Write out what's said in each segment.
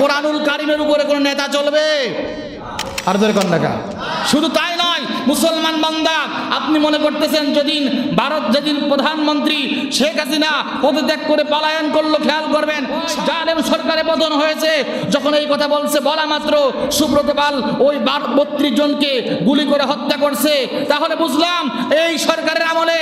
কোরআনুল কারিমের উপরে কোনো নেতা চলবে? আর ধরে কোন টাকা? শুধু তাই নয়, মুসলমান বান্দা, আপনি মনে করতেছেন যেদিন প্রধানমন্ত্রী শেখ হাসিনা পদত্যাগ করে পলায়ন করলো, খেয়াল করবেন জালেম সরকারে পতন হয়েছে, যখন এই কথা বলা মাত্র সুব্রত পাল ওই 32 জনকে গুলি করে হত্যা করছে। তাহলে বুঝলাম এই সরকারের আমলে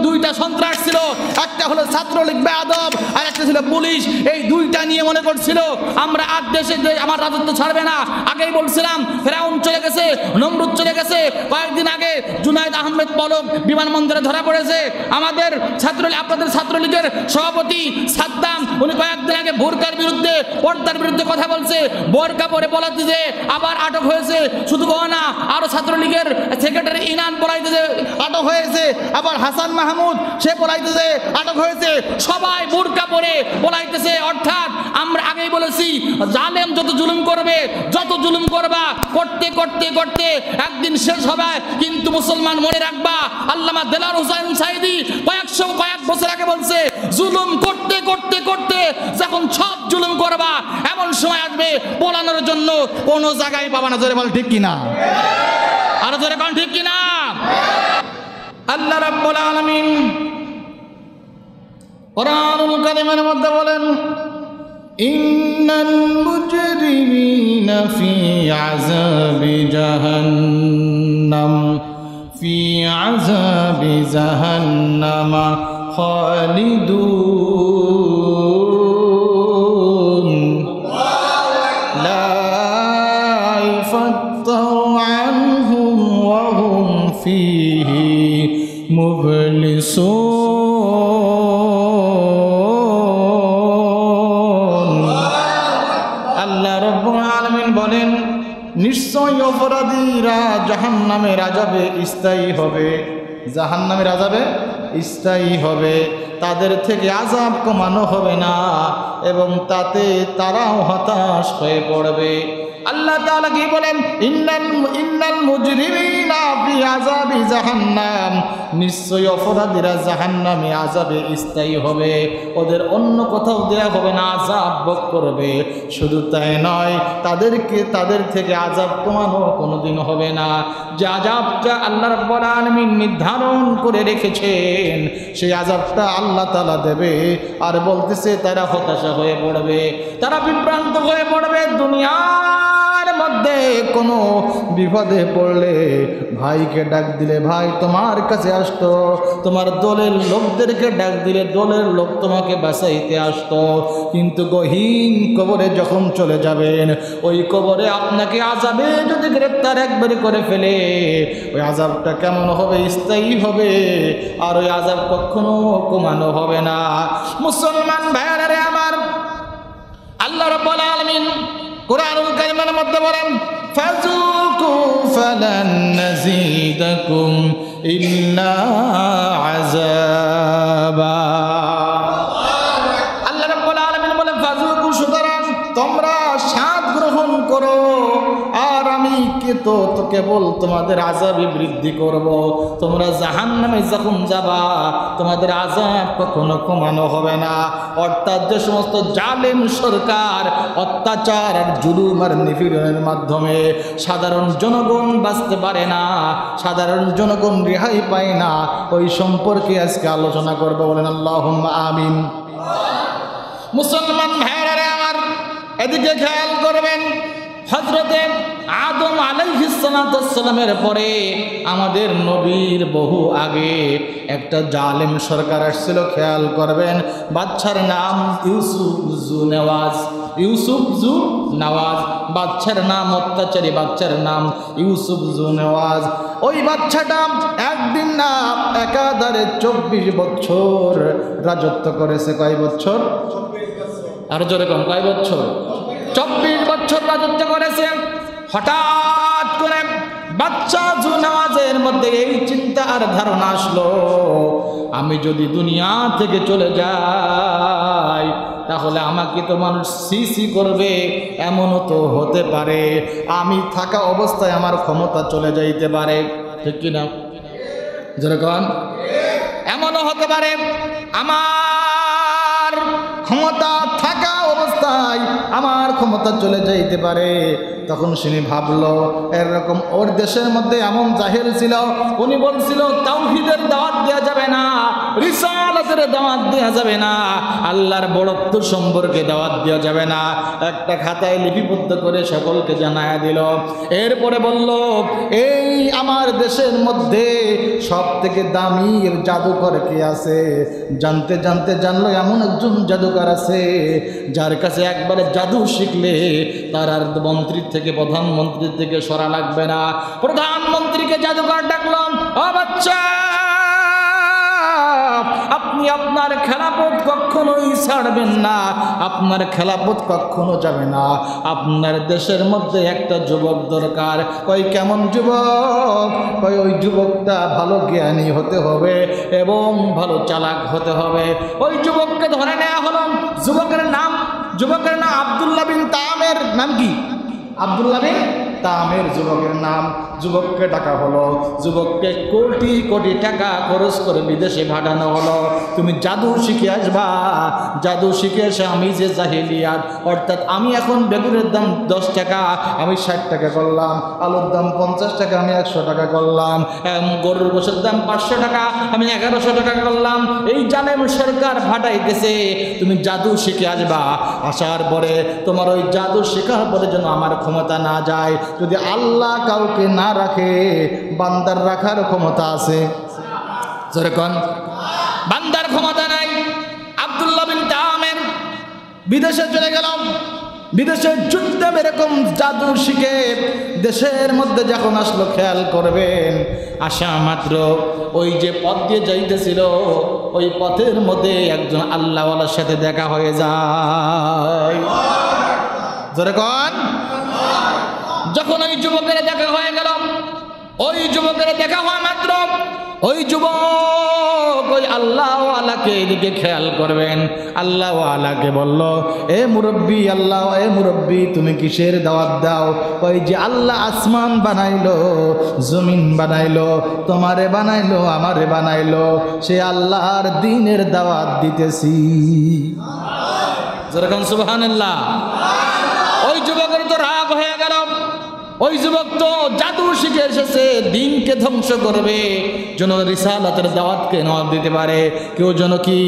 দুইটা সন্ত্রাস ছিল, একটা হলো ছাত্রলীগ বেয়াদব আর একটা ছিল পুলিশ। এই দুইটা নিয়ে মনে করছিল আমরা আর দেশে আমার রাজত্ব ছাড়বে না। আগেই বলছিলাম ফেরাউন চলে গেছে, নমরুদ চলে গেছে। কয়েকদিন আগে জুনায়েদ আহমেদ পলক বিমানবন্দরে ধরা পড়েছে। আপনাদের ছাত্রলীগের সভাপতি সাদ্দাম, উনি কয়েকদিন আগে বোরকার বিরুদ্ধে, পর্দার বিরুদ্ধে কথা বলছে, বোরকা পরে পলাইতেছে, আবার আটক হয়েছে। শুধু না, আরো ছাত্রলীগের সেক্রেটারি ইনান পলাইতেছে, আটক হয়েছে। আবার হাসান মাহমুদ, সে পলাইতেছে, আটক হয়েছে। সবাই বোরকা পরে পলাইতেছে। অর্থাৎ আমরা আগেই বলেছি জালেম যত জুলুম করবে, যত জুলুম করবা, করতে করতে করতে একদিন শেষ হবে। কিন্তু মুসলমান মনে রাখবা, আল্লামা দেলাওয়ার হোসেন সাঈদী কয়েক বছর আগে বলছে, জুলুম করতে করতে করতে যখন সব জুলুম করবা, এমন সময় আসবে পলানোর জন্য কোনো জায়গায় পাবা না। জোরে বল ঠিক কিনা? আরো জোরে বল ঠিক কিনা? আল্লাহ রাব্বুল আলামিন কোরআনুল কারীমের মধ্যে বলেন, ইন্নাল মুজরিমিনা ফি আযাবি জাহান্নাম খালিদুন লা ইফতারু আনহুম ওয়া হুম ফীহি মুবলিসুন। আল্লাহ রাব্বুল আলামিন বলেন, নিশ্চয় অপরাধীরা জাহান্নামের আযাবে স্থায়ী হবে, জাহান্নামের আযাবে স্থায়ী হবে। তাদের থেকে আযাব কমানো হবে না এবং তাতে তারাও হতাশ হয়ে পড়বে। আল্লাহ তাআলা কি বলেন? ইন্নাল মুজরিমিনা ফি আযাবি জাহান্নাম, নিশ্চয়ই অপরাধীরা জাহান্নামে আযাবে স্থায়ী হবে, ওদের অন্য কোথাও দেয়া হবে না, আযাব ভোগ করবে। শুধু তাই নয়, তাদের থেকে আযাব কমানো কোনোদিন হবে না। যে আযাবটা আল্লাহ রাব্বুল আলামিন নির্ধারণ করে রেখেছেন, সেই আযাবটা আল্লাহ তাআলা দেবে। আর বলতেছে তারা হতাশা হয়ে পড়বে, তারা বিভ্রান্ত হয়ে পড়বে। দুনিয়ার মধ্যে কোনো বিপদে পড়লে ভাইকে ডাক দিলে ভাই তোমার কাছে আসতো, তোমার দলের লোকদেরকে ডাক দিলে দলের লোক তোমাকে বাঁচাইতে আসতো। কিন্তু গহীন কবরে যখন চলে যাবেন, ওই কবরে আপনাকে আযাবে যদি গ্রেপ্তার একবারে করে ফেলে, ওই আযাবটা কেমন হবে? স্থায়ী হবে। আর ওই আযাব কখনো কমানো হবে না। মুসলমান ভাইয়ারে আমার, আল্লাহ রাব্বুল আলামিন কোরআনুল কারীমের মধ্যে বলেন, ফাযুকু ফালান নাযীদাকুম ইল্লা আযাবা। আল্লাহ রাব্বুল আলামিন বলেন, ফাযুকু, সুতরাং তোমরা স্বাদ গ্রহণ করো, আর আমি তো কেবল তোমাদের আযাবই বৃদ্ধি করব। তোমরা জাহান্নামে যখন যাবা, তোমাদের আযাব কখনো কমানো হবে না। অর্থাৎ যে সমস্ত জালেম সরকার অত্যাচার আর জুলুম আর নিপীড়নের মাধ্যমে সাধারণ জনগণ বাঁচতে পারে না, সাধারণ জনগণ রেহাই পায় না, ওই সম্পর্কে আজকে আলোচনা করব। বলেন আল্লাহুম্মা আমিন। মুসলমান ভাইরা আমার, এদিকে খেয়াল করবেন, হযরতে আদম আলাইহিস সালামের পরে আমাদের নবীর বহু আগে একটা জালেম সরকার আসছিল। খেয়াল করবেন, বাচ্চার নাম ইউসুফ জু নেওয়াজ, বাচ্চার নাম, অত্যাচারী বাচ্চার নাম ইউসুফ জু নেওয়াজ। ওই বাচ্চাটা একদিন না একাধারে 24 বছর রাজত্ব করেছে। কয় বছর? আরো জোরে কম, কয় বছর? 24 বছর রাজত্ব করেছে। হঠাৎ করে বাচ্চা জুনাওয়াজের মধ্যে এই চিন্তা আর ধারণা আসলো, আমি যদি দুনিয়া থেকে চলে যাই তাহলে আমাকে তো মানুষ সিসি করবে, এমনও তো হতে পারে আমি থাকা অবস্থায় আমার ক্ষমতা চলে যাইতে পারে। ঠিক কিনা? যেরকম এমনও হতে পারে আমার ক্ষমতা থাকা অবস্থায় নাই, আমার ক্ষমতা চলে যাইতে পারে। তখন সে ভাবলো এরকম ওর দেশের মধ্যে এমন জাহেল ছিল, উনি বলছিল তাওহীদের দাওয়াত দেওয়া যাবে না, রিসালাতের দাওয়াত দেওয়া যাবে না, আল্লাহর বড়ত্ব সম্পর্কে দাওয়াত দেওয়া যাবে না। একটা খাতায় লিপিবদ্ধ করে সকলকে জানায়া দিল। এরপরে বলল এই আমার দেশের মধ্যে সব থেকে দামি জাদুকর কে আছে? জানতে জানতে জানলো এমন একজন জাদুকর আছে যার কাছে একবারে জাদু শিখলে তার আর মন্ত্রীর থেকে প্রধানমন্ত্রীর থেকে সরা লাগবে না। প্রধানমন্ত্রীকে জাদুকর ডাকলাম, ও বাচ্চা, আপনি আপনার খেলাপথ কখনোই ছাড়বেন না, আপনার খেলাপথ কখনো যাবে না। আপনার দেশের মধ্যে একটা যুবক দরকার। কই কেমন যুবক? কই ওই যুবকটা ভালো জ্ঞানী হতে হবে এবং ভালো চালাক হতে হবে। ওই যুবককে ধরে নেওয়া হলো। যুবকের নাম আব্দুল্লাহ বিন তামের। নাম কি? আব্দুল্লাহ বিন তামের যুবকের নাম। যুবককে ডাকা হলো। যুবককে কোটি কোটি টাকা খরচ করে বিদেশে পাঠানো হলো। তুমি জাদু শিখে আসবা। জাদু শিখে এসে আমি যে জাহিলিয়াত, অর্থাৎ আমি এখন বেগুনের দাম 10 টাকা আমি 60 টাকা করলাম, আলুর দাম 50 টাকা আমি 100 টাকা করলাম, গরুর গোশের দাম 500 টাকা আমি 1100 টাকা করলাম। এই জালেম সরকার ফাটাইতেছে। তুমি জাদু শিখে আসবা। আসার পরে তোমার ওই জাদু শেখার পরে যেন আমার ক্ষমতা না যায়। যদি আল্লাহ কাউকে না রাখে, বান্দার রাখার ক্ষমতা আছে। যেরকম বান্দার ক্ষমতা নাই। আব্দুল্লাহ বিন তামের বিদেশে চলে গেলাম। বিদেশে যুদ্ধে এরকম জাদু শিখে দেশের মধ্যে যখন আসলো, খেয়াল করবেন, আসা মাত্র ওই যে পথ দিয়ে যাইতেছিল ওই পথের মধ্যে একজন আল্লাহওয়ালার সাথে দেখা হয়ে যায়। যেরকম যখন ওই যুবকের দেখা হয়ে গেল, ওই যুবকের দেখা হওয়া মাত্র ওই যুবক ওই আল্লাহওয়ালাকে এদিকে খেয়াল করবেন, আল্লাহওয়ালাকে বলল, এ মুরব্বী, এ মুরব্বী, তুমি কিসের দাওয়াত দাও? ওই যে আল্লাহ আসমান বানাইলো, জমিন বানাইলো, তোমারে বানাইলো, আমারে বানাইলো, সে আল্লাহর দ্বীনের দাওয়াত দিতেছি। যেরকম সুবহানাল্লাহ। ওই যুবকের তো রাগ হয়ে গেল। ওই যুবক তো জাদু শিখে এসেছে, দ্বীনকে ধ্বংস করবে, যেন রিসালাতের দাওয়াতকে না দিতে পারে, কেউ যেন কি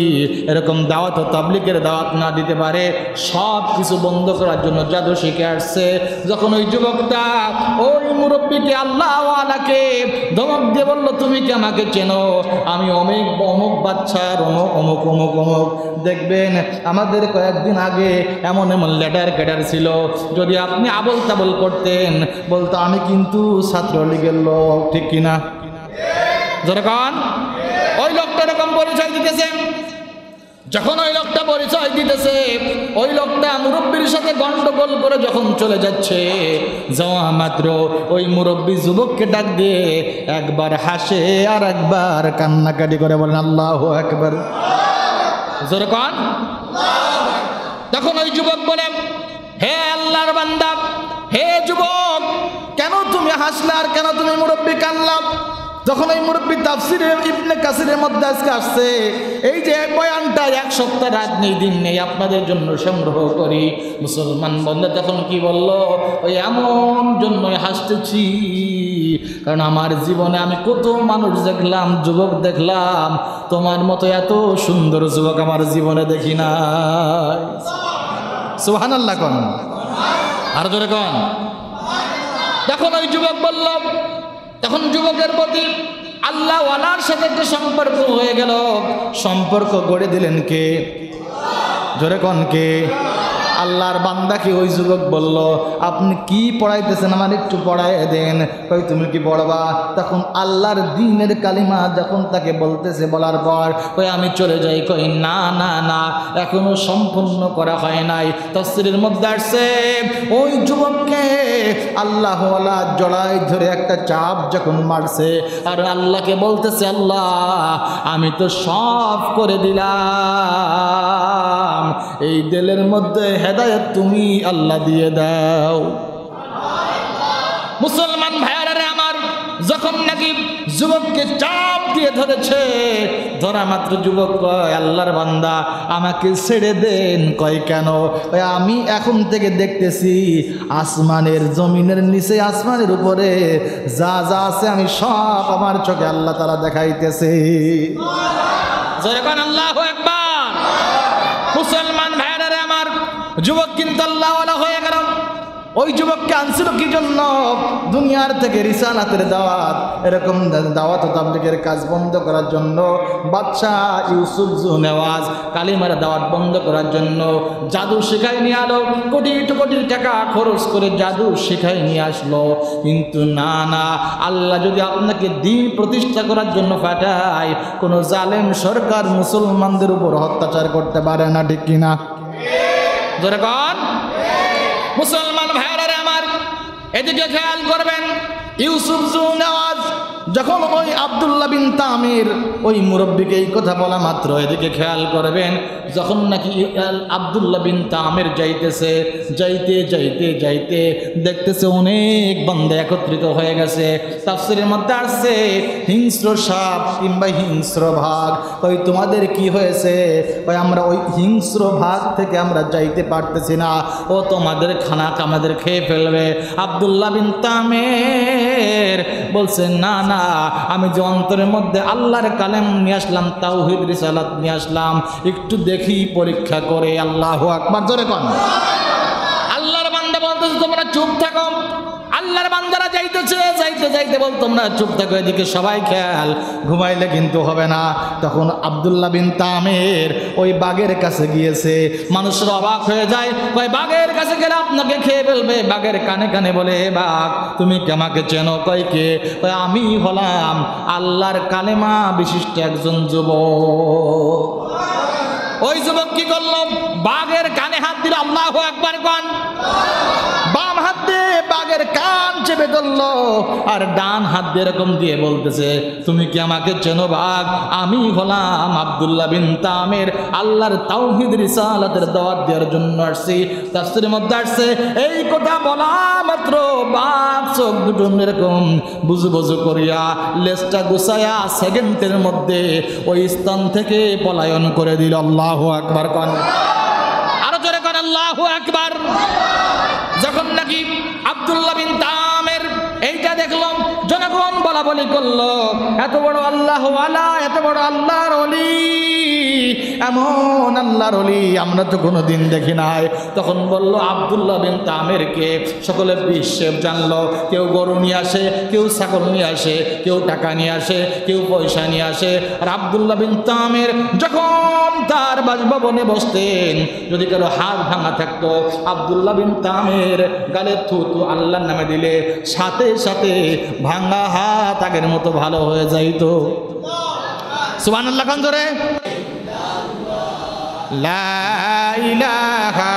এরকম দাওয়াত ও তাবলীগের দাওয়াত না দিতে পারে, সব কিছু বন্ধ করার জন্য জাদু শিখে আসছে। যখন ওই যুবকটা ওই মুরব্বীকে আল্লাহওয়ালাকে ধমক দিয়ে বলল, তুমি কি আমাকে চেনো? আমি অমুক বাচ্চার অমুক। দেখবেন আমাদের কয়েকদিন আগে এমন লেটার ক্যাডার ছিল, যদি আপনি আবল তাবল করতেন বলতো আমি কিন্তু ছাত্রলীগের লোক, ঠিক কিনা? যখন ওই লোকটা এরকম পরিচয় দিতেছে, যখন ওই লোকটা পরিচয় দিতেছে, ওই লোকটা মুরব্বীর সাথে গন্ডগোল করে যখন চলে যাচ্ছে, যাওয়া মাত্র ওই মুরব্বী যুবককে ডাক দিয়ে একবার হাসে আর একবার কান্নাকাটি করে বলেন আল্লাহু আকবার। যখন তখন ওই যুবক বলে, হে আল্লাহর বান্দা, হে যুবক, কেন তুমি হাসলে আর কেন তুমি মুরব্বী কানলাম? যখন এই মুরব্বী তাফসিরে ইবনে কাসিরের মধ্যে আজকে আসছে, এই যে বয়ানটা 1 সপ্তাহ রাত নেই দিন নেই আপনাদের জন্য সংগ্রহ করি, মুসলমান বন্ধু তখন কি বলল, ওই এমন জন্যই হাসতেছি কারণ আমার জীবনে আমি কত মানুষ দেখলাম, যুবক দেখলাম, তোমার মতো এত সুন্দর যুবক আমার জীবনে দেখি নাই। সুবহানাল্লাহ কোন আর জোরে কোন। তখন ওই যুবক বলল, তখন যুবকের প্রতি আল্লাহওয়ালার সাথে একটা সম্পর্ক হয়ে গেল। সম্পর্ক গড়ে দিলেন কে? জোরে কোন কে? আল্লাহর বান্দাকে ওই যুবক বলল, আপনি কি পড়াইতেছেন, আমার একটু পড়াই দেন। কই তুমি কি পড়বা? তখন আল্লাহর দ্বীনের কালিমা যখন তাকে বলতেছে, বলার পর কই আমি চলে যাই। কই না না না, এখনো সম্পূর্ণ করা হয় নাই। তাফসীরের মধ্যে আসছে ওই যুবককে আল্লাহওয়ালা জড়াই ধরে একটা চাপ যখন মারছে আর আল্লাহকে বলতেছে, আল্লাহ আমি তো সব করে দিলাম, এই দিলের মধ্যে হেদায়েত তুমি আল্লাহ দিয়ে দাও। মুসলমান ভাইয়ারা আমার, যখন নাকি যুবককে চাপ দিয়ে ধরেছে, ধরা মাত্র যুবক কয়, আল্লাহর বান্দা আমাকে ছেড়ে দেন। কয় কেন? আমি এখন থেকে দেখতেছি আসমানের জমিনের নিচে আসমানের উপরে যা যা আছে আমি সব আমার চোখে আল্লাহ তাআলা দেখাইতেছে। যখন আল্লাহু আকবার। মুসলমান ভাইরা আমার, যুবক কিন্তু আল্লাহওয়ালা হয়ে গেল। ওই যুবককে আনছিল কি জন্য? দুনিয়ার থেকে রিসালাতের দাওয়াত, এরকম দাওয়াত ও তাবলীগের কাজ বন্ধ করার জন্য। বাদশাহ ইউসুফ জুনেওয়াজ কালিমার দাওয়াত বন্ধ করার জন্য জাদু শিখাই নিয়ে আলো, কোটি কোটি টাকা খরচ করে জাদু শিখাই নিয়ে আসলো। কিন্তু না না, আল্লাহ যদি আপনাকে দিন প্রতিষ্ঠা করার জন্য পাঠায়, কোনো জালেম সরকার মুসলমানদের উপর অত্যাচার করতে পারে না, ঠিক কিনা? জোরে কন। মুসলমান ভাইরা আমার, এদিকে খেয়াল করবেন। ইউসুফ জুনেওয়াজ যখন ওই আব্দুল্লাহ বিন তামির ওই মুরব্বীকে এই কথা বলা মাত্র, এদিকে খেয়াল করবেন, যখন নাকি আব্দুল্লাহ বিন তামির যাইতেছে, যাইতে যাইতে যাইতে দেখতেছে অনেক বান্দা একত্রিত হয়ে গেছে। তাফসীরের মধ্যে আসছে হিংস্র সাপ কিংবা হিংস্র ভাগ। ওই তোমাদের কি হয়েছে? ওই আমরা ওই হিংস্র ভাগ থেকে আমরা যাইতে পারতেছি না, ও তোমাদের খানা আমাদের খেয়ে ফেলবে। আব্দুল্লাহ বিন তামির বলছে, না না, আমি যে অন্তরের মধ্যে আল্লাহর কালাম নিয়ে আসলাম, তাওহীদ রিসালাত নিয়ে আসলাম, একটু দেখি পরীক্ষা করে। আল্লাহু আকবার, জোরে কোন। আল্লাহর বান্দা বলতেছে তোমরা চুপ থাকো। আল্লাহর বান্দারা যাইতেছে, যাইতে যাইতে বল তোমরা চুপ থাকো, এদিকে সবাই খেয়াল, ঘুমাইলে কিন্তু হবে না। তখন আব্দুল্লাহ বিন তামির ওই বাঘের কাছে গিয়েছে। মানুষরা অবাক হয়ে যায়, কয় বাঘের কাছে গেলে আপনাকে খেয়ে ফেলবে। বাঘের কানে কানে বলে, বাঘ তুমি কি আমাকে চেনো? কয় কে? কয় আমি হলাম আল্লাহর কালেমা বিশিষ্ট একজন যুবক। ওই যুবক কি করলো? বাঘের কানে হাত দিল। আল্লাহু আকবার কোন। বাম হাত দিয়ে বাঘের কান চেপে ধরলো, আর ডান হাত দিয়ে এরকম দিয়ে বলতেছে, তুমি কি আমাকে চেনো বাঘ? আমি হলাম আব্দুল্লাহ বিন তামির, আল্লাহর তাওহীদ রিসালাতের দাওয়াত দেওয়ার জন্য আসছি। তাফসীরের মধ্যে আসছে, এই কথা বলা মাত্র বাঘ চোখ দুটো এরকম বুজু বুজু করিয়া লেজটা গুছায়া সেকেন্ডের মধ্যে ওই স্থান থেকে পলায়ন করে দিল। আল্লাহু আকবার কোন। আরো জোরে কোন আল্লাহু আকবার। যখন নাকি আব্দুল্লাহ বিন তামির এইটা দেখলাম, জনগণ বলা বলি করলো, এত বড় আল্লাহওয়ালা, এত বড় আল্লাহর ওলি, এমন আল্লাহর ওলি আমরা তো কোনোদিন দেখি নাই। তখন বলল আব্দুল্লাহ বিন তামিরকে সকলে বিশ্বে জানলো। কেউ গরু নিয়ে আসে, কেউ ছাগল নিয়ে আসে, কেউ টাকা নিয়ে আসে, কেউ পয়সা নিয়ে আসে। আর আব্দুল্লাহ বিন তামির যখন তার বাসভবনে বসতেন, যদি কারো হাত ভাঙা থাকতো, আব্দুল্লাহ বিন তামির গালে থুতু আল্লাহর নামে দিলে সাথে সাথে ভাঙা হাত আগের মতো ভালো হয়ে যাইতো। সুবহানাল্লাহ খান জোরে। লা ইলাহা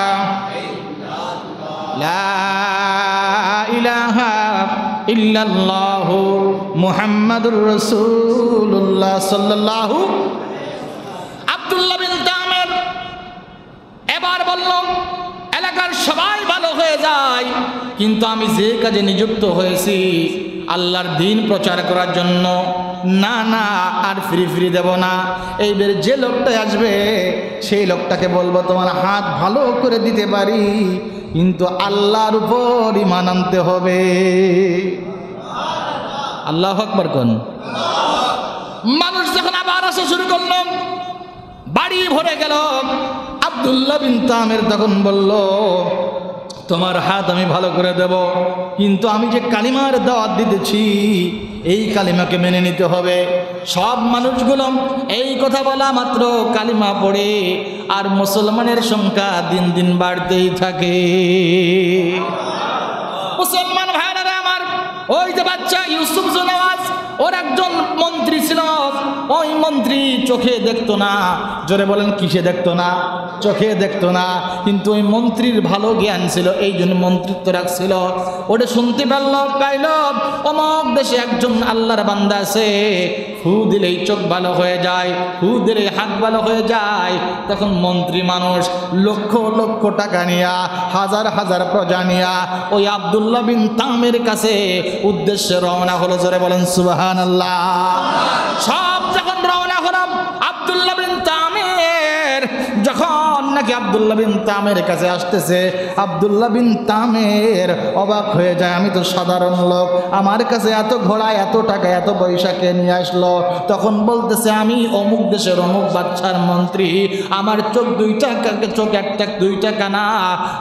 ইল্লাল্লাহু মুহাম্মাদুর রাসূলুল্লাহ সাল্লাল্লাহু। আব্দুল্লাহ বিন তামির এবার বলল, এলাকার সবাই ভালো হয়ে যায়, কিন্তু আমি যে কাজে নিযুক্ত হয়েছি আল্লাহর দ্বীন প্রচার করার জন্য, না না আর ফ্রি ফ্রি দেব না। এইবার যে লোকটা আসবে সেই লোকটাকে বলবো তোমার হাত ভালো করে দিতে পারি, কিন্তু আল্লাহর উপর ঈমান আনতে হবে। আল্লাহু আকবার কোন। মানুষ যখন আবার আসা শুরু করল, বাড়ি ভরে গেল। আব্দুল্লাহ বিন তামির তখন বলল, তোমার হাত আমি ভালো করে দেব, কিন্তু আমি যে কালিমার দাওয়াত দিতেছি এই কালিমাকে মেনে নিতে হবে। সব মানুষগুলো এই কথা বলা মাত্র কালিমা পড়ে, আর মুসলমানের সংখ্যা দিন দিন বাড়তেই থাকে। মুসলমান ভাইরা আমার, ওই যে বাচ্চা ইউসুফ জুনেওয়াজ, ওর একজন মন্ত্রী ছিল। ওই মন্ত্রী চোখে দেখতো না। জোরে বলেন, কিসে দেখতো না? চোখে দেখতো না, কিন্তু ওই মন্ত্রীর ভালো জ্ঞান ছিল, এই জন্য মন্ত্রিত্ব রাখছিল। ওটা শুনতে পাইল অমক দেশে একজন আল্লাহর বান্দা আছে, ফু দিলেই চোখ ভালো হয়ে যায়, ফু দিলেই হাত ভালো হয়ে যায়। তখন মন্ত্রী মানুষ লক্ষ লক্ষ টাকা নিয়া, হাজার হাজার প্রজা নিয়া ওই আব্দুল্লাহ বিন তামের কাছে উদ্দেশ্যে রওনা হলো। জোরে বলেন সুবহানাল্লাহ। সব যখন রওনা হলো, আব্দুল্লাহ বিন তামের যখন নাকি আব্দুল্লাহ বিন তামের কাছে আসতেছে, আব্দুল্লাহ বিন তামের অবাক হয়ে যায়, আমি তো সাধারণ লোক, আমার কাছে এত ঘোড়া, এত টাকা, এত পয়সা কে নিয়ে আসলো? তখন বলতেছে, আমি অমুক দেশের অমুক বাদশার মন্ত্রী, আমার চোখ দুইটা, চোখ একটা দুইটা কানা,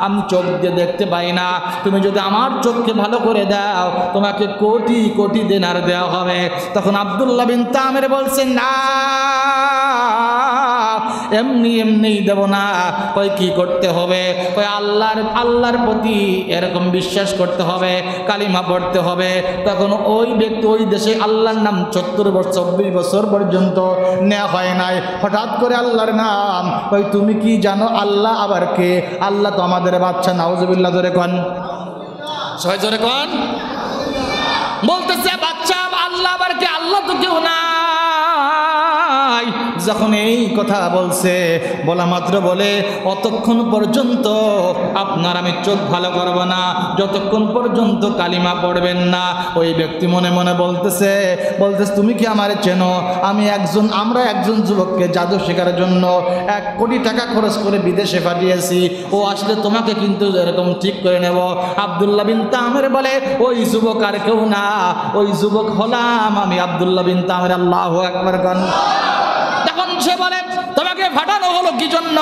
আমি চোখ দিয়ে দেখতে পাই না, তুমি যদি আমার চোখকে ভালো করে দাও তোমাকে কোটি কোটি দিনার দেওয়া হবে। তখন আব্দুল্লাহ বিন তামের বলছেন, না এমনি এমনি দেব না। কই কি করতে হবে? কই আল্লাহর প্রতি এরকম বিশ্বাস করতে হবে, কালিমা পড়তে হবে। তখন ওই ব্যক্তি ওই দেশে আল্লাহর নাম 24 বছর পর্যন্ত নেওয়া হয় নাই। হঠাৎ করে আল্লাহর নাম, কই তুমি কি জানো আল্লাহ আবার কে? আল্লাহ তো আমাদের বাচ্চা। নাউজুবিল্লাহ। জোরে কোন, সবাই জোরে কোন। বলতেছে বাচ্চা আল্লাহ আবার কে? আল্লাহ তো কেউ না। যখন এই কথা বলছে, বলা মাত্র বলে, অতক্ষণ পর্যন্ত আপনার আমি চোখ ভালো করব না যতক্ষণ পর্যন্ত কালিমা পড়বেন না। ওই ব্যক্তি মনে মনে বলতেছে তুমি কি আমারে চেনো? আমরা একজন যুবককে জাদু শেখার জন্য 1 কোটি টাকা খরচ করে বিদেশে পাঠিয়েছি, ও আসলে তোমাকে কিন্তু এরকম ঠিক করে নেব। আব্দুল্লাহ বিন তামের বলে, ওই যুবক আর কেউ না, ওই যুবক হলাম আমি, আব্দুল্লাহ বিন তামের। আল্লাহু আকবার। গান তখন সে বলে, তোমাকে ফাটানো হলো কি জন্য,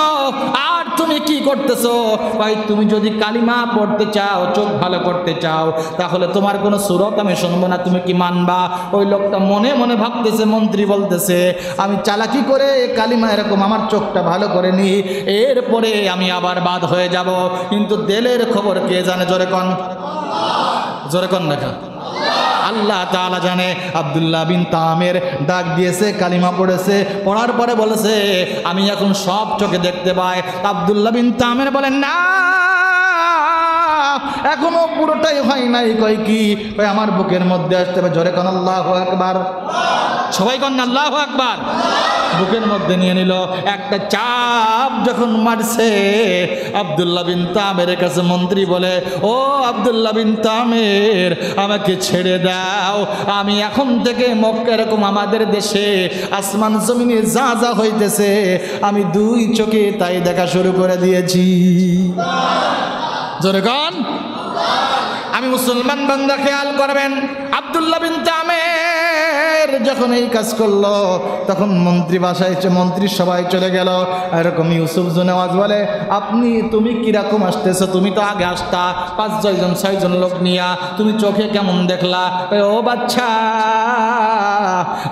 আর তুমি কি করতেছো? ভাই তুমি যদি কালিমা পড়তে চাও, চোখ ভালো করতে চাও, তাহলে তোমার কোনো সুরত আমি শুনবো না, তুমি কি মানবা? ওই লোকটা মনে মনে ভাবতেছে, মন্ত্রী বলতেছে, আমি চালাকি করে কালিমা এরকম আমার চোখটা ভালো করে নি, এরপরে আমি আবার বাদ হয়ে যাব। কিন্তু দিলের খবর কে জানে? জোরে কন, জোরে কন দেখা। আল্লাহ তাআলা জানে। আব্দুল্লাহ বিন তামের ডাক দিয়েছে, কালিমা পড়েছে, পড়ার পরে বলেছে, আমি এখন সব চোখে দেখতে পাই। আব্দুল্লাহ বিন তামের বলেন, না এখনো পুরোটাই হয় নাই। কয় কি? কয় আমার বুকের মধ্যে আসতে হবে। জোরে কোন আল্লাহু আকবার। সবাই কোন আল্লাহু আকবার। বুকের মধ্যে নিয়ে নিল। একটা চাপ যখন মারছে, আব্দুল্লাহ বিন তামের কাছে মন্ত্রী বলে, ও আব্দুল্লাহ বিন তামের, আমাকে ছেড়ে দাও, আমি এখন থেকে মক্কা, এরকম আমাদের দেশে আসমান জমিনে যা যা হইতেছে আমি 2 চোখে তাই দেখা শুরু করে দিয়েছি। জোরে গান। আমি মুসলমান বান্দা খেয়াল করবেন, আব্দুল্লাহ বিন তামের যখন এই কাজ করলো, তখন মন্ত্রী মন্ত্রীর সবাই চলে গেল। এরকম ইউসুফ জুনেওয়াজ বলে, তুমি কিরকম আসতেছো? তুমি তো আগে আসতা 5-6 জন লোক নিয়া, তুমি চোখে কেমন দেখলা? ও বাচ্চা,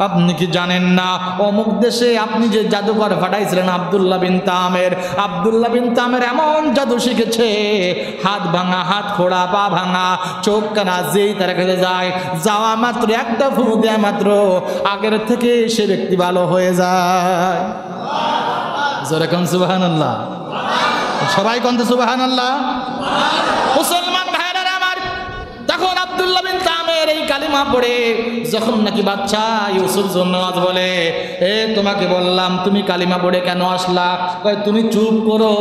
আপনি কি জানেন না অমুক দেশে আপনি যে জাদুকর ফাটাইছিলেন আব্দুল্লাহ বিন তামের, আব্দুল্লাহ বিন তামের এমন জাদু শিখেছে, হাত ভাঙা, হাত খোড়া, পা ভাঙা, চোখ কানা, যেই তার কাছে যায়, যাওয়া মাত্র একটা ফু দেয়া মাত্র আগের থেকে সে ব্যক্তি ভালো হয়ে যায়। জোরে কোন সুবহানাল্লাহ। সবাই কোন সুবহানাল্লাহ। মুসলমান ভাইরা আমার, তখন আব্দুল্লাহ বিন তামের এই কালিমা পড়ে যখন নাকি বাচ্চা ইউসুফ জুন্নাত বলে, তোমাকে বললাম তুমি কালিমা পড়ে কেন আসলা? কয় তুমি চুপ করো।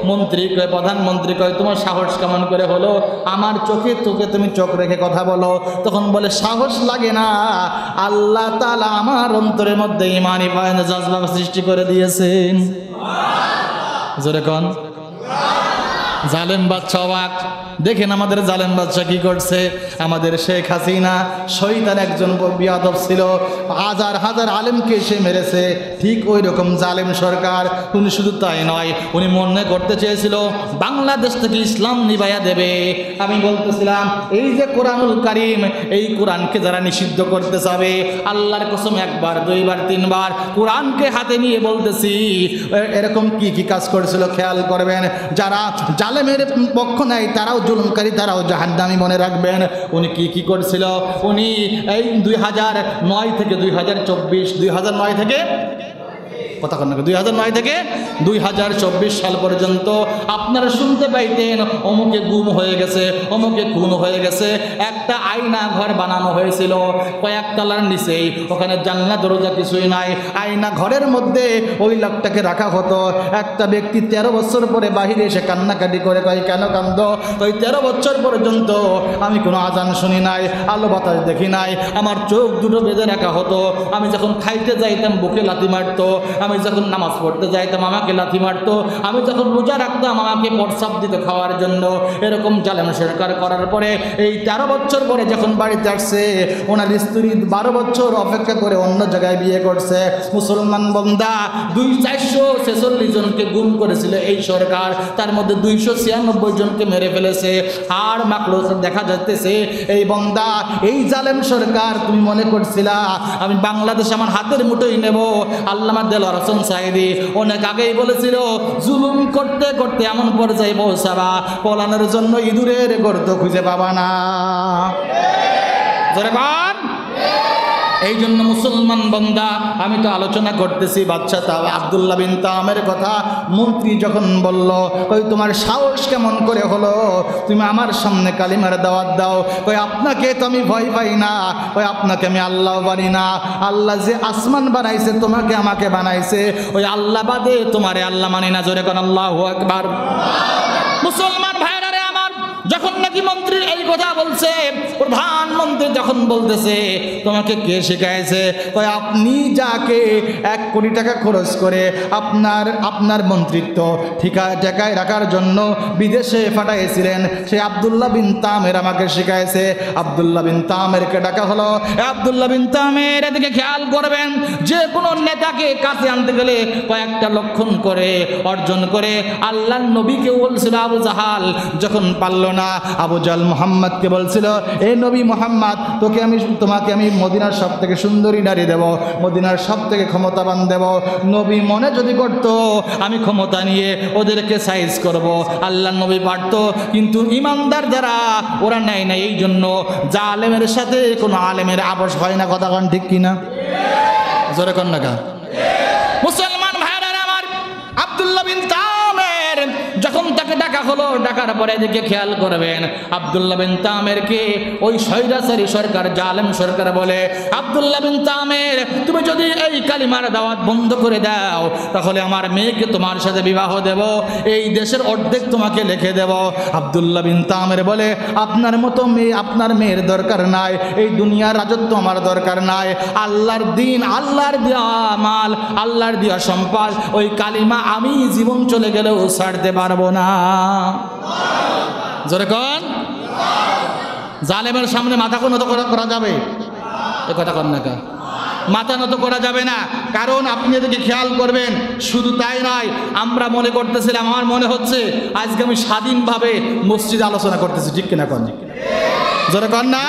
মন্ত্রী কয়, প্রধানমন্ত্রী কয়, তোমার সাহস কেমন করে হলো আমার চোখে তোকে তুমি চোখ রেখে কথা বলো? তখন বলে, সাহস লাগে না, আল্লাহ তাআলা আমার অন্তরের মধ্যে ঈমানি পয়ন জজবা সৃষ্টি করে দিয়েছেন। জোরে কোন। জালেম বাদশা অবাক। দেখেন আমাদের জালেম বাদশা কি করছে। আমাদের শেখ হাসিনা শয়তান একজন বিয়াদব ছিল, হাজার হাজার আলেমকে সে মেরেছে। ঠিক ওই রকম জালেম সরকার। উনি শুধু তাই নয়, উনি মনে করতে চেয়েছিল বাংলাদেশ থেকে ইসলাম নিভাইয়া দেবে। আমি বলতেছিলাম, এই যে কোরআনুল কারীম, এই কোরআনকে যারা নিষিদ্ধ করতে চাবে, আল্লাহর কসম 1 বার 2 বার 3 বার কোরআনকে হাতে নিয়ে বলতেছি, এরকম কি কি কাজ করেছিল খেয়াল করবেন। যারা জালেমের পক্ষ নেয় তারাও জুলুমকারী, তারাও জাহান্নামী, মনে রাখবেন। উনি কি কি করেছিল? উনি এই 2009 থেকে 2024, 2009 থেকে কথা কন না 2009 থেকে 2024 সাল পর্যন্ত আপনারা শুনতে পাইতেন অমুকে গুম হয়ে গেছে, অমুকে খুন হয়ে গেছে। একটা আয়না ঘর বানানো হয়েছিল কয়েক তলার নিচেই, ওখানে জানলা দরজা কিছুই নাই, আয়না ঘরের মধ্যে ওই লোকটাকে রাখা হতো। একটা ব্যক্তি 13 বছর পরে বাহিরে এসে কান্নাকাটি করে, কয় কেন কান্দ? ওই 13 বছর পর্যন্ত আমি কোনো আজান শুনি নাই, আলো বাতাস দেখি নাই, আমার চোখ দুটো বেঁধে রাখা হতো। আমি যখন খাইতে যাইতাম বুকে লাথি মারতো, আমি যখন নামাজ পড়তে যাইতাম আমাকে লাথি মারতো, আমি যখন রোজা রাখতাম আমাকে প্রস্রাব দিত খাওয়ার জন্য। এরকম জালেম সরকার করার পরে এই 13 বছর পরে যখন বাড়িতে আসছে, ওনার স্ত্রী 12 বছর অপেক্ষা করে অন্য জায়গায় বিয়ে করছে। মুসলমান বন্দা 446 জনকে গুম করেছিল এই সরকার, তার মধ্যে 296 জনকে মেরে ফেলেছে। আর মাকড় দেখা যাচ্ছে এই বন্দা, এই জালেম সরকার তুমি মনে করছিলা আমি বাংলাদেশ আমার হাতের মুঠোই নেব? আল্লামা দেলোয়ার হোসেন সাঈদী অনেক আগেই বলেছিল, জুলুম করতে করতে এমন পর্যায়ে পৌঁছাবা পলানোর জন্য ইঁদুরের গর্ত খুঁজে পাবা না। এই জন্য মুসলমান বান্দা, আমি তো আলোচনা করতেছি বাদশা আব্দুল্লাহ বিন তামের কথা। মন্ত্রী যখন বলল, ওই তোমার সাহস কেমন করে হলো তুমি আমার সামনে কালিমার দাওয়াত দাও? ওই আপনাকে তো আমি ভয় পাই না, ওই আপনাকে আমি আল্লাহ বানি না। আল্লাহ যে আসমান বানাইছে তোমাকে আমাকে বানাইছে, ওই আল্লাহ বাদে তোমারে আল্লাহ মানি না। জোরে কোন আল্লাহু আকবার। মুসলমান ভাইরা রে আমার, যখন নাকি মন্ত্রীর এই কথা বলছে, প্রধানমন্ত্রী যখন বলতেছে তোমাকে কে শিখাইছে? কয় আপনি যাকে 1 কোটি টাকা খরচ করে আপনার মন্ত্রিত্ব ঠেকায় রাখার জন্য বিদেশে পাঠাইছিলেন, সেই আব্দুল্লাহ বিন তামের আমাকে শিখাইছে। আব্দুল্লাহ বিন তামেরকে ডাকা হলো। আব্দুল্লাহ বিন তামের এদিকে খেয়াল করবেন, যে কোনো নেতাকে কাছে আনতে গেলে কয়েকটা লক্ষণ করে অর্জন করে। আল্লাহর নবীকে বলছিল আবু জাহাল, যখন পারল না আবু জাহল মুহাম্মদকে বলছিল, এ নবী মুহাম্মদ তোমাকে আমি মদিনার সব থেকে সুন্দরী নারী দেব, মদিনার সব থেকে ক্ষমতাবান দেব। নবী মনে যদি করতো আমি ক্ষমতা নিয়ে ওদেরকে সাইজ করব, আল্লাহ নবী পারত, কিন্তু ইমানদার যারা ওরা নেয় না। এই জন্য জালেমের সাথে কোনো আলেমের আপোষ হয় না। কথা কন ঠিক কিনা? জোরে কন না কা? মুসলমান ভাইরা আমার, আব্দুল্লাহ বিন তামের যখন তাকে ডাকা হলো, ডাকার পরে এদিকে খেয়াল করবেন, আব্দুল্লাহ বিন তামেরকে ওই স্বৈরাচারী সরকার, জালেম সরকার বলে, আব্দুল্লাহ বিন তামের তুমি যদি এই কালিমার দাওয়াত বন্ধ করে দাও, তাহলে আমার মেয়েকে তোমার সাথে বিবাহ দেব, এই দেশের অর্ধেক তোমাকে লিখে দেব। আব্দুল্লাহ বিন তামের বলে, আপনার মতো মেয়ে, আপনার মেয়ের দরকার নাই, এই দুনিয়ার রাজত্ব আমার দরকার নাই। আল্লাহর দিন, আল্লাহর দেওয়া মাল, আল্লাহর দেওয়া সম্পদ, ওই কালিমা আমি জীবন চলে গেলেও ছাড়তে পারবো না। জোরে কোন? জালেমের সামনে মাথা নত করা যাবে? এ কথা কন না কা? মাথা নত করা যাবে না। কারণ আপনি এদিকে খেয়াল করবেন, শুধু তাই নয়, আমরা মনে করতেছিলাম, আমার মনে হচ্ছে আজকে আমি স্বাধীনভাবে মসজিদে আলোচনা করতেছি, ঠিক কিনা কন? জোরে কন না?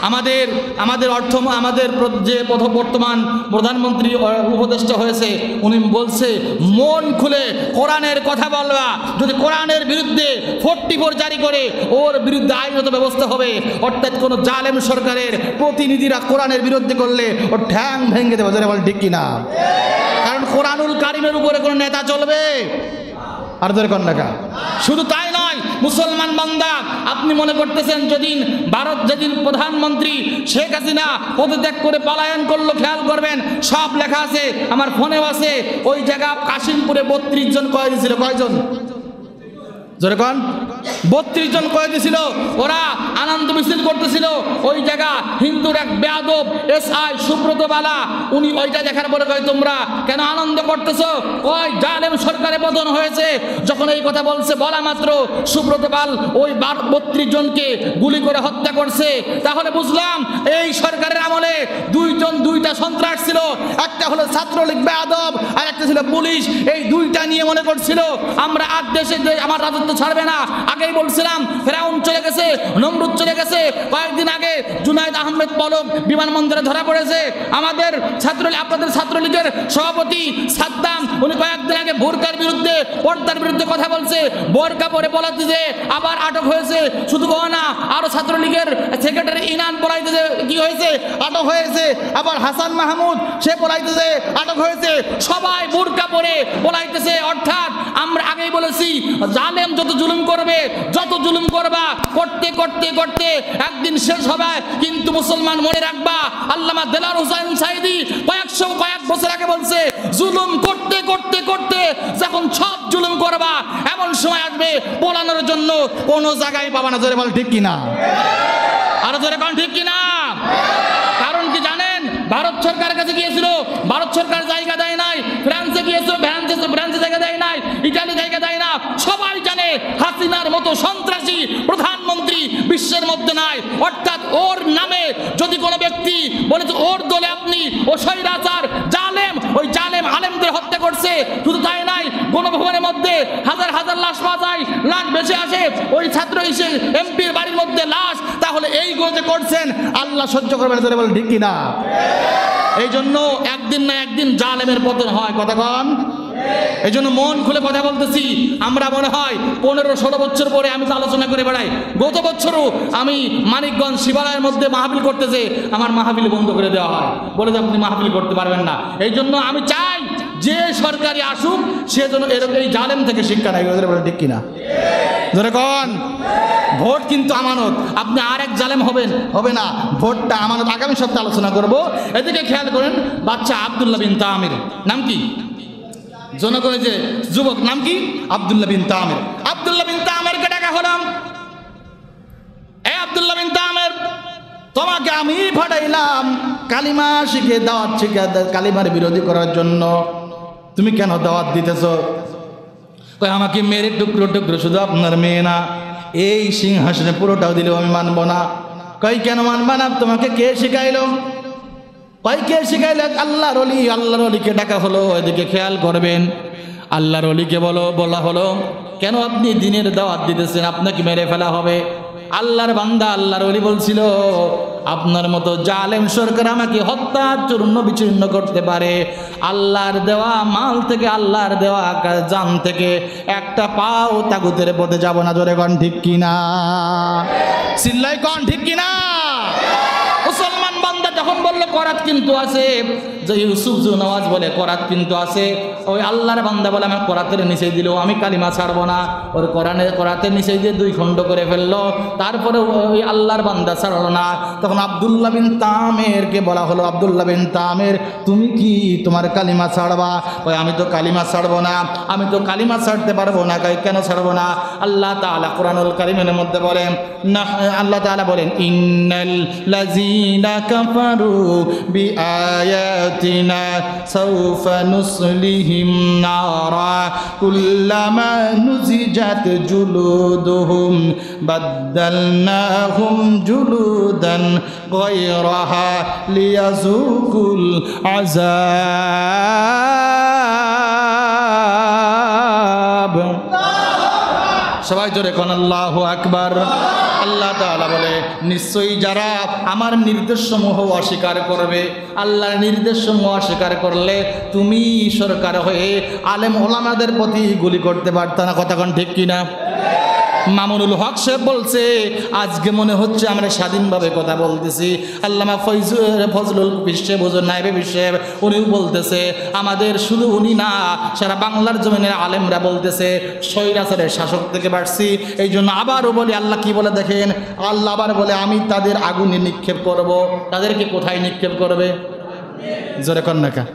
আমাদের যে বর্তমান প্রধানমন্ত্রী উপদেষ্টা হয়েছে, উনি বলছে মন খুলে কোরআনের কথা বলবা, যদি কোরআনের বিরুদ্ধে 44 জারি করে ওর বিরুদ্ধে আইনত ব্যবস্থা হবে। অর্থাৎ কোনো জালেম সরকারের প্রতিনিধিরা কোরআনের বিরুদ্ধে করলে ওর ঠ্যাং ভেঙে দেবে। যারা বলে ঠিক কিনা? কারণ কোরআনুল কারিমের উপরে কোনো নেতা চলবে? আর ধরে কন্যা। শুধু তাই নয়, মুসলমান বান্দা, আপনি মনে করতেছেন যেদিন প্রধানমন্ত্রী শেখ হাসিনা পদত্যাগ করে পলায়ন করলো, খেয়াল করবেন সব লেখা আছে, আমার ফোনেও আছে। ওই জায়গা কাশিমপুরে 32 জন কয়েদি ছিল। কয়জন? জোরে কন? 32 জন কয়েদি ছিল। ওরা আনন্দ মিছিল করতেছিল। ওই জায়গা হিন্দুর এক বেয়াদব SI সুব্রত বালা, উনি ওইটা দেখার পরে কয় তোমরা কেন আনন্দ করতেছো? ওই জালেম সরকারে পতন হয়েছে। যখন এই কথা বলছে, বলা মাত্র সুব্রত পাল ওই 32 জনকে গুলি করে হত্যা করছে। তাহলে বুঝলাম এই সরকারের আমলে দুইটা সন্ত্রাস ছিল, একটা হলো ছাত্রলীগ বেয়াদব আর একটা ছিল পুলিশ। এই দুইটা নিয়ে মনে করছিল আমরা আর দেশে আমার রাজত্ব কিন্তু ছাড়বে না। আগেই বলছিলাম ফেরাউন চলে গেছে, নমরুদ চলে গেছে। কয়েকদিন আগে জুনায়েদ আহমেদ পলক বিমানবন্দরে ধরা পড়েছে। আমাদের আপনাদের ছাত্রলীগের সভাপতি সাদ্দাম, উনি কয়েকদিন আগে বোরকার বিরুদ্ধে, পর্দার বিরুদ্ধে কথা বলছে, বোরকা পরে পলাইতেছে, আবার আটক হয়েছে। শুধু না, আরো ছাত্রলীগের সেক্রেটারি ইনান পলাইতেছে, কি হয়েছে, আটক হয়েছে। আবার হাসান মাহমুদ, সে পলাইতেছে, আটক হয়েছে। সবাই বোরকা পরে পলাইতেছে। অর্থাৎ আমরা আগেই বলেছি, জালেম যত জুলুম করবে, যত জুলুম করবা, করতে করতে করতে একদিন শেষ হবে। কিন্তু মুসলমান মনে রাখবা, আল্লামা দেলাওয়ার হোসেন সাঈদী কয়েক বছর আগে বলছে, জুলুম করতে করতে করতে যখন সব জুলুম করবা, এমন সময় আসবে পলানোর জন্য কোনো জায়গায় পাবা না। জোরে বল ঠিক কিনা? আরো জোরে বল ঠিক কিনা? কারণ কি জানেন, ভারত সরকারের কাছে গিয়েছিল, ভারত সরকার জায়গা দেয় নাই। ফ্রান্সে গিয়েছিল, ফ্রান্সে জায়গা দেয় নাই। ইটালি জায়গা দেয় না। সবাই জানে হাসিনার মতো সন্ত্রাসী প্রধানমন্ত্রী বিশ্বের মধ্যে নাই। অর্থাৎ ওর নামে যদি কোনো ব্যক্তি বলে যে ওর দলে আপনি, ও স্বৈরাচার, জালেম, ওই জালেম আলেমদের হত্যা করছে। শুধু তাই নাই, গণভবনের মধ্যে হাজার হাজার লাশ পাওয়া যায়, লাশ বেঁচে আসে ওই ছাত্র এমপির বাড়ির মধ্যে লাশ। তাহলে এইগুলো যে করছেন, আল্লাহ সহ্য করবেন। ধরে বলেন ঠিক কিনা? এই জন্য একদিন না একদিন জালেমের পতন হয়। কথা কন। এই জন্য মন খুলে কথা বলতেছি। আমরা মনে হয় 15-16 বছর পরে আমি তো আলোচনা করে বেড়াই। গত বছরও আমি মানিকগঞ্জ শিবালয়ের মধ্যে মাহফিল করতেছে, আমার মাহফিল বন্ধ করে দেওয়া হয়, বলে যে আপনি মাহফিল করতে পারবেন না। এই জন্য আমি চাই যে সরকারি আসুক, সে যেন এরকম এই জালেম থেকে শিক্ষা নেয়। বলে ঠিক কিনা? ধরে কন। ভোট কিন্তু আমানত। আপনি আরেক জালেম হবে না। ভোটটা আমানত। আগামী সপ্তাহে আলোচনা করব। এদিকে খেয়াল করেন, বাচ্চা আব্দুল্লাহ বিন তামির, নাম কি? জনগণের যে যুবক, নাম কি? আব্দুল্লাহ বিন তামির। আব্দুল্লাহ বিন তামিরকে ডাকা হলাম, এই আব্দুল্লাহ বিন তামির, তোমাকে আমি পাঠাইলাম কালিমা শিখে, দাওয়াত শিখে, কালিমার বিরোধী করার জন্য। তুমি কেন দাওয়াত দিতেছ? কই আমাকে মেরে টুকরো টুকরো, শুধু আপনার মেয়ে না, এই সিংহাসনে পুরোটাও দিলেও আমি মানব না। কই কেন মানবা না? তোমাকে কে শিখাইলো? কই কে শিখাইলে? আল্লাহর ওলি। আল্লাহর ওলিকে ডাকা হলো। এদিকে খেয়াল করবেন, আল্লাহর ওলিকে বলা হলো, কেন আপনি দিনের দাওয়াত দিতেছেন? আপনাকে মেরে ফেলা হবে। আল্লাহর বান্দা, আল্লাহর ওলি বলছিল, আপনার মতো জালেম সরকার আমাকে হত্যা, চূর্ণ বিচূর্ণ করতে পারে। আল্লাহর দেওয়া মাল থেকে, আল্লাহর দেওয়া জান থেকে একটা পাও তাগুতের পথে যাব না। জোরে কন ঠিক কিনা? চিল্লাই কন ঠিক কিনা? মুসলমান বান্দা যখন বললো করাত কিন্তু আছে, যে ইউসুফ নওয়াজ বলে করাত কিন্তু আছে, ওই আল্লাহর বান্দা বলে আমি করাতের নিচে দিল, আমি কালিমা ছাড়বো না। ওর করাতের নিচে দিয়ে 2 খণ্ড করে ফেললো। তারপরে ওই আল্লাহর বান্দা ছাড়লো না। তখন আব্দুল্লাহ বিন তামেরকে বলা হলো, আব্দুল্লাহ বিন তামের, তুমি কি তোমার কালিমা ছাড়বা? ওই আমি তো কালিমা ছাড়বো না, আমি তো কালিমা ছাড়তে পারবো না। কেন ছাড়বো না? আল্লাহ তাআলা কুরআনুল কারীমের মধ্যে বলেন, আল্লাহ তাআলা বলেন, ইন্নাল লাযীনা কাফারু বিআয়াতিনা সাউফা নুসলিহিম নারা কুল্লামা নুজিজাত জুলুদুহুম বাদদালনাহুম জুলুদান গায়রাহা লিয়াযুকুল আযাব। সবাই জোরে কোন আল্লাহু আকবার। আল্লাহ তাআলা বলে, নিশ্চয়ই যারা আমার নির্দেশসমূহ অস্বীকার করবে, আল্লাহর নির্দেশসমূহ অস্বীকার করলে তুমি সরকার হয়ে আলেম ওলামাদের প্রতি গুলি করতে পারত না। কথা কোন ঠিক কিনা? মামুনুল হক সাহেব বলছে, আজকে মনে হচ্ছে আমরা স্বাধীনভাবে কথা বলতেছি। আল্লামা ফজলুল বিশ্বে হুজুর নায়েবে বিশ্বে, উনিও বলতেছে, আমাদের শুধু উনি না, সারা বাংলার জমিনের আলেমরা বলতেছে স্বৈরাচারের শাসক থেকে বাড়ছি। এই জন্য আবারও বলি, আল্লাহ কি বলে দেখেন, আল্লাহ আবার বলে, আমি তাদের আগুনে নিক্ষেপ করব। তাদেরকে কোথায় নিক্ষেপ করবে? জোরে কন্যাকা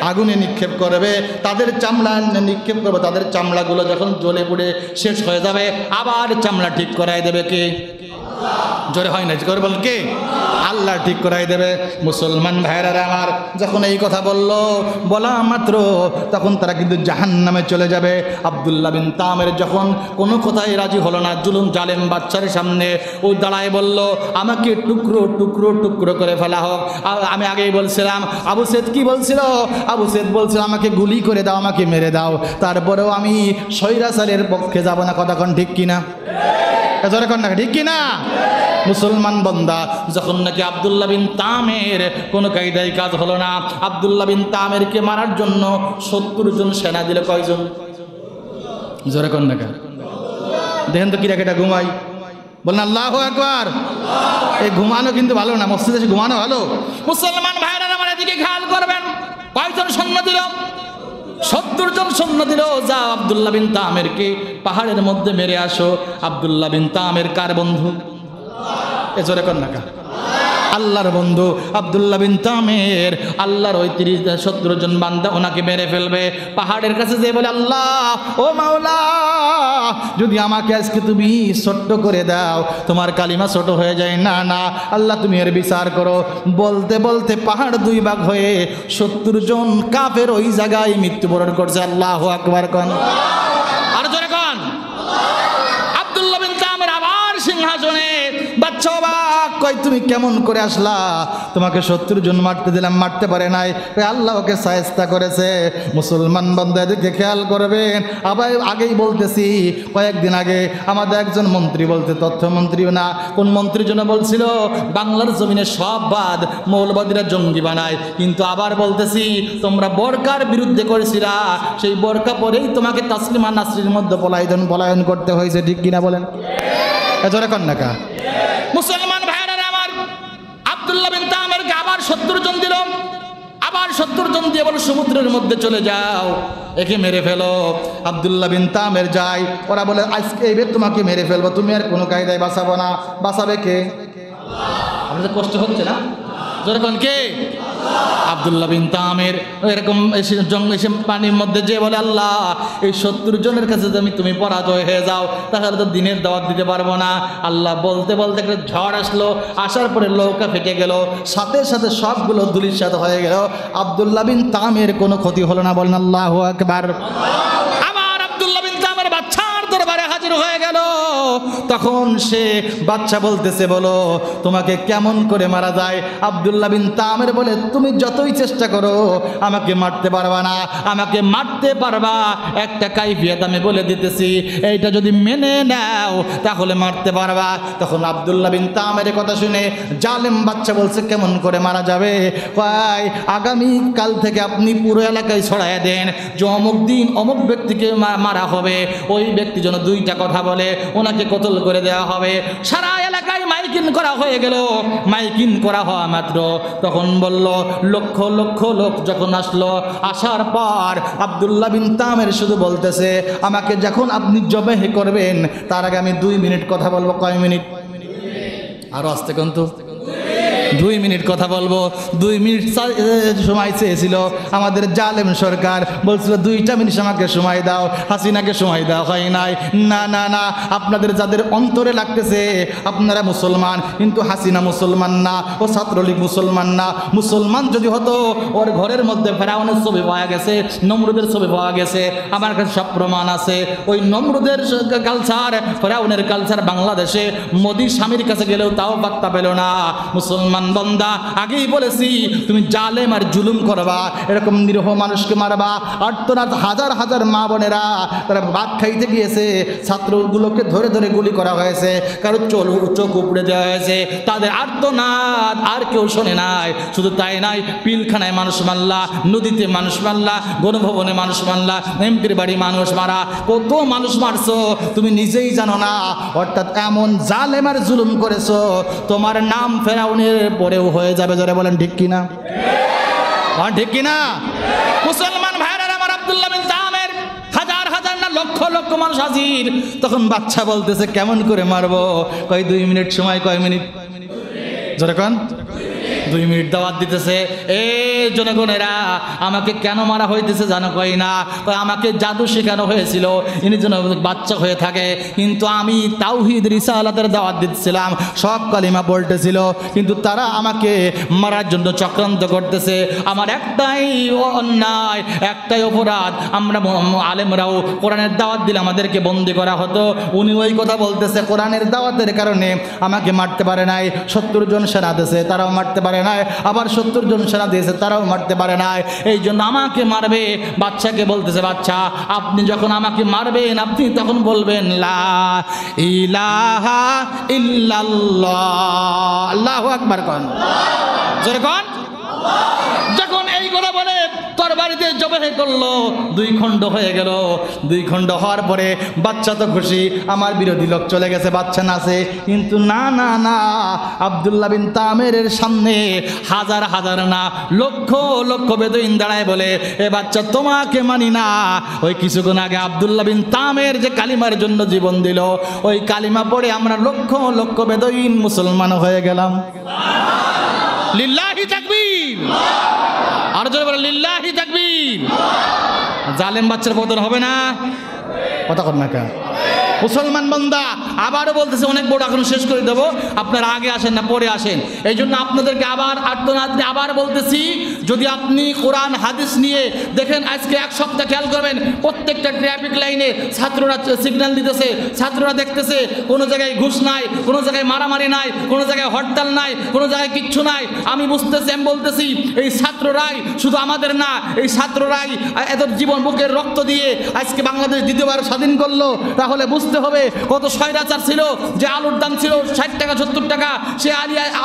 আগুনে নিক্ষেপ করবে, তাদের চামড়া নিক্ষেপ করবে। তাদের চামড়াগুলো যখন জ্বলে পুড়ে শেষ হয়ে যাবে, আবার চামড়া ঠিক করাই দেবে কে? জোরে হয় না, জোরে বল কে? আল্লাহ ঠিক করাই দেবে। মুসলমান ভাইরা আমার যখন এই কথা বলা মাত্র তখন তারা কিন্তু জাহান্নামে চলে যাবে। আব্দুল্লাহ বিন তামের যখন কোনো কথাই রাজি হলো না, জুলুম জালেম বাচ্চার সামনে ও দাঁড়ায় বলল, আমাকে টুকরো টুকরো টুকরো করে ফেলা হোক। আমি আগেই বলছিলাম আবু সেদ কি বলছিল? আবু সেদ বলছিল আমাকে গুলি করে দাও, আমাকে মেরে দাও, তারপরেও আমি স্বৈরাচারের পক্ষে যাব না। কথা কোন ঠিক কিনা? জোরে কোন না, ঠিক কিনা? মুসলমান বান্দা যখন নাকি আব্দুল্লাহ বিন তামের কোনো কায়দায় কাজ হলো না, আব্দুল্লাহ বিন তামেরকে মারার জন্য 70 জন সেনা দিল। কয়জন? জোরে কোন না, দেখেন তো কিরা কেটা ঘুমাই, বলেন আল্লাহু আকবার। এই ঘুমানো কিন্তু ভালো না, মসজিদে এসে ঘুমানো ভালো। মুসলমান ভাইরা আমার এদিকে খেয়াল করবেন, কয়জন সৈন্য দিল? 70 জন সৈন্য দিল। যা আব্দুল্লাহ বিন তামেরকে পাহাড়ের মধ্যে মেরে আসো। আব্দুল্লাহ বিন তামের কার বন্ধু? এ জোরে কর না, আল্লাহর বন্ধু। আব্দুল্লাহ বিন তামের আল্লাহর ওই 70 জন বান্দা ওনাকে মেরে ফেলবে। পাহাড়ের কাছে যেয়ে বলে, আল্লাহ ও মাওলা, যদি আমাকে আজকে তুমি ছোট্ট করে দাও, তোমার কালিমা ছোট হয়ে যায়। না না আল্লাহ, তুমি এর বিচার করো। বলতে বলতে পাহাড় 2 ভাগ হয়ে 70 জন কাফের ওই জায়গায় মৃত্যুবরণ করছে। আল্লাহু আকবার কোন, আর জোরে কোন। আব্দুল্লাহ বিন তামের আবার সিংহাসনে। বাচ্চা অবাক, কই তুমি কেমন করে আসলা? তোমাকে 70 জন মারতে দিলাম, মারতে পারে নাই, আল্লাহ ওকে শায়েস্তা করেছে। মুসলমান বান্দাদেরকে খেয়াল করবেন। আবার আগেই বলতেছি, কয়েকদিন আগে আমাদের একজন মন্ত্রী বলতে, তথ্যমন্ত্রীও না কোন মন্ত্রীর জন্য বলছিল, বাংলার জমিনে সব বাদ মৌলবাদীরা জঙ্গি বানায়। কিন্তু আবার বলতেছি, তোমরা বোরকার বিরুদ্ধে করেছিলা, সেই বোরকা পরেই তোমাকে তাসলিমা নাসরির মধ্যে পলায়ন করতে হয়েছে। ঠিক কিনা বলেন? জোরে কর না কা। মুসলমান ভাইরা আমার আব্দুল্লাহ বিন তামেরকে আবার 70 জন দিল। আবার 70 জন দিয়ে বলে, সমুদ্রের মধ্যে চলে যাও, একে মেরে ফেলো। আব্দুল্লাহ বিন তামের যায়। ওরা বলে, আজকে এইবার তোমাকে মেরে ফেলবো, তুমি আর কোনো কায়দায় বাঁচাবো না। বাঁচাবে কে? আপনাদের কষ্ট হচ্ছে না? জোরে কোন কে? আব্দুল্লাহ বিন তামের এরকম এসে পানির মধ্যে যে বলে, আল্লাহ এই 70 জনের কাছে তুমি পরাজয় হয়ে যাও, তাহলে তো দিনের দাওয়াত দিতে পারবো না। আল্লাহ বলতে বলতে একটা ঝড় আসলো, আসার পরে নৌকা ফেটে গেল, সাথে সাথে সবগুলো ধুলির সাথে হয়ে গেল। আব্দুল্লাহ বিন তামের কোনো ক্ষতি হলো না। বলেন আল্লাহু আকবার। আবার আব্দুল্লাহ বিন তামের বাচ্চার দরবারে হাজির হয়ে গেল। তখন সে বাচ্চা বলতেছে, বলো তোমাকে কেমন করে মারা যায়? আব্দুল্লাহ বিন তামের বলে, তুমি যতই চেষ্টা করো আমাকে মারতে পারবা না। আমাকে মারতে পারবা একটা কাইফিয়ত আমি বলে দিতেছি, এইটা যদি মেনে নাও তাহলে মারতে পারবা। তখন আব্দুল্লাহ বিন তামের কথা শুনে জালেম বাচ্চা বলছে, কেমন করে মারা যাবে? ভাই আগামী কাল থেকে আপনি পুরো এলাকায় ছড়াইয়া দেন যে অমুক দিন অমুক ব্যক্তিকে মারা হবে, ওই ব্যক্তি যেন 2টা কথা বলে, ওনাকে কতল করে দেওয়া হবে। সারা এলাকায় মাইকিং করা হয়ে গেল। মাইকিং করা হওয়া মাত্র তখন বলল, লক্ষ লক্ষ লোক যখন আসলো, আসার পর আব্দুল্লাহ বিন তামের শুধু বলতেছে, আমাকে যখন আপনি জবাহ করবেন তার আগে আমি 2 মিনিট কথা বলবো। কয় মিনিট? আরো আসতে কিন্তু 2 মিনিট কথা বলবো। 2 মিনিট সময় চেয়েছিল আমাদের জালেম সরকার, বলছিল 2টা মিনিট আমাকে সময় দাও, হাসিনাকে সময় দেওয়া হয় নাই। না না না, আপনাদের যাদের অন্তরে লাগতেছে আপনারা মুসলমান, কিন্তু হাসিনা মুসলমান না, ও ছাত্রলীগ মুসলমান না। মুসলমান যদি হতো, ওর ঘরের মধ্যে ফেরাউনের ছবি পাওয়া গেছে, নমরুদের ছবি পাওয়া গেছে, আমার কাছে সব প্রমাণ আছে। ওই নমরুদের কালচার, ফেরাউনের কালচার বাংলাদেশে মোদি স্বামীর কাছে গেলেও তাও বার্তা পেল না। মুসলমান বান্দা, আগেই বলেছি তুমি জালেম আর জুলুম করবা, এরকম নিরীহ মানুষকে মারবা। আর্তনাদ হাজার হাজার মা বোনেরা তারা ভাত খাইতে গিয়েছে, ছাত্রগুলোকে ধরে ধরে গুলি করা হয়েছে, কারো চোখ উপড়ে দেওয়া হয়েছে, তাদের আর্তনাদ আর কেউ শোনে নাই। শুধু তাই নাই, পিলখানায় মানুষ মারলা, নদীতে মানুষ মারলা, গণভবনে মানুষ মারলা, এমপির বাড়ি মানুষ মারা, কত মানুষ মারছো তুমি নিজেই জানো না। অর্থাৎ এমন জালেম আর জুলুম করেছো, তোমার নাম ফেরাউনের পরেও হয়ে যাবে। যারা বলেন ঠিক কিনা? ঠিক কিনা? মুসলমান ভাইরা আমার, আব্দুল্লাহ বিন তামের হাজার হাজার না লক্ষ লক্ষ মানুষ হাজির। তখন বাচ্চা বলতেছে, কেমন করে মারবো? কয় 2 মিনিট সময়। কয় মিনিট? জোরে কোন? 2 মিনিট দাওয়াত দিতেছে, এ জনগণেরা আমাকে কেন মারা হইতেছে জানো কই না, আমাকে জাদু শেখানো হয়েছিল ইনি যেন বাচ্চা হয়ে থাকে, কিন্তু আমি তাওহীদ রিসালাতের দাওয়াত দিচ্ছিলাম, সব কালিমা বলতেছিল, কিন্তু তারা আমাকে মারার জন্য চক্রান্ত করতেছে। আমার একটাই অন্যায়, একটাই অপরাধ, আমরা আলেমরাও কোরআনের দাওয়াত দিলে আমাদেরকে বন্দি করা হতো। উনি ওই কথা বলতেছে, কোরআনের দাওয়াতের কারণে আমাকে মারতে পারে নাই, 70 জন সেনা দিয়েছে তারাও মারতে পারে নাই, আবার 70 জন সেনা দিয়েছে তারাও মারতে পারে নাই, এই জন্য আমাকে মারবে। বাচ্চাকে বলতেছে, বাচ্চা আপনি যখন আমাকে মারবেন আপনি তখন বলবেন লা ইলাহা ইল্লাল্লাহ, আল্লাহু আকবার কোন জোরে কোন। যখন এই কথা বলে তরবারিতে জবাই করলো, 2 খণ্ড হয়ে গেল। 2 খণ্ড হওয়ার পরে বাচ্চা তো খুশি, আমার বিরোধী লোক চলে গেছে, বাচ্চা নাচে, কিন্তু না না না, আব্দুল্লাহ বিন তামেরের সামনে হাজার হাজার না লক্ষ লক্ষ বেদুইন দাঁড়ায় বলে, এ বাচ্চা তোমাকে মানি না। ওই কিছুক্ষণ আগে আব্দুল্লাহ বিন তামের যে কালিমার জন্য জীবন দিল, ওই কালিমা পড়ে আমরা লক্ষ লক্ষ বেদুইন মুসলমান হয়ে গেলাম। লিল্লাহি তাকবীর, আর জোরে বলে লিল্লাহি তাকবীর। জালেম বাচ্চার পতন হবে না, কথা কর না কেন মুসলমান বান্দা। আবারও বলতেছে, অনেক বড় এখন শেষ করে দেবো, আপনারা আগে আসেন না পরে আসেন, এই জন্য আপনাদেরকে আবার আর্তনাদ আবার বলতেছি, যদি আপনি কোরআন হাদিস নিয়ে দেখেন, আজকে 1 সপ্তাহ খেয়াল করবেন, প্রত্যেকটা ট্রাফিক লাইনে ছাত্ররা সিগন্যাল দিতেছে, ছাত্ররা দেখতেছে, কোনো জায়গায় ঘুষ নাই, কোনো জায়গায় মারামারি নাই, কোনো জায়গায় হরতাল নাই, কোনো জায়গায় কিচ্ছু নাই। আমি বুঝতেছি, আমি বলতেছি, এই ছাত্ররাই, শুধু আমাদের না, এই ছাত্ররাই এত জীবন বুকের রক্ত দিয়ে আজকে বাংলাদেশ দ্বিতীয়বার স্বাধীন করলো। তাহলে বুঝতে হবে কত স্বৈরাচার ছিল, যে আলুর দাম ছিল 60 টাকা 70 টাকা, সে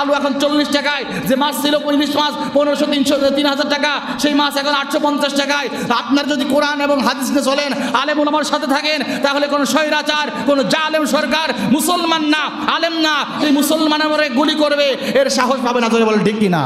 আলু এখন 40 টাকায়, যে মাছ ছিল ইলিশ মাছ 1500 300 3000 টাকা, সেই মাছ এখন 850 টাকায়। আপনার যদি কোরআন এবং হাদিস নিয়ে চলেন, আলেম ওলামার সাথে থাকেন, তাহলে কোনো স্বৈরাচার, কোনো জালেম সরকার মুসলমান না, আলেম না, এই মুসলমানের উপরে গুলি করবে এর সাহস পাবে না। বলে ঠিক কিনা?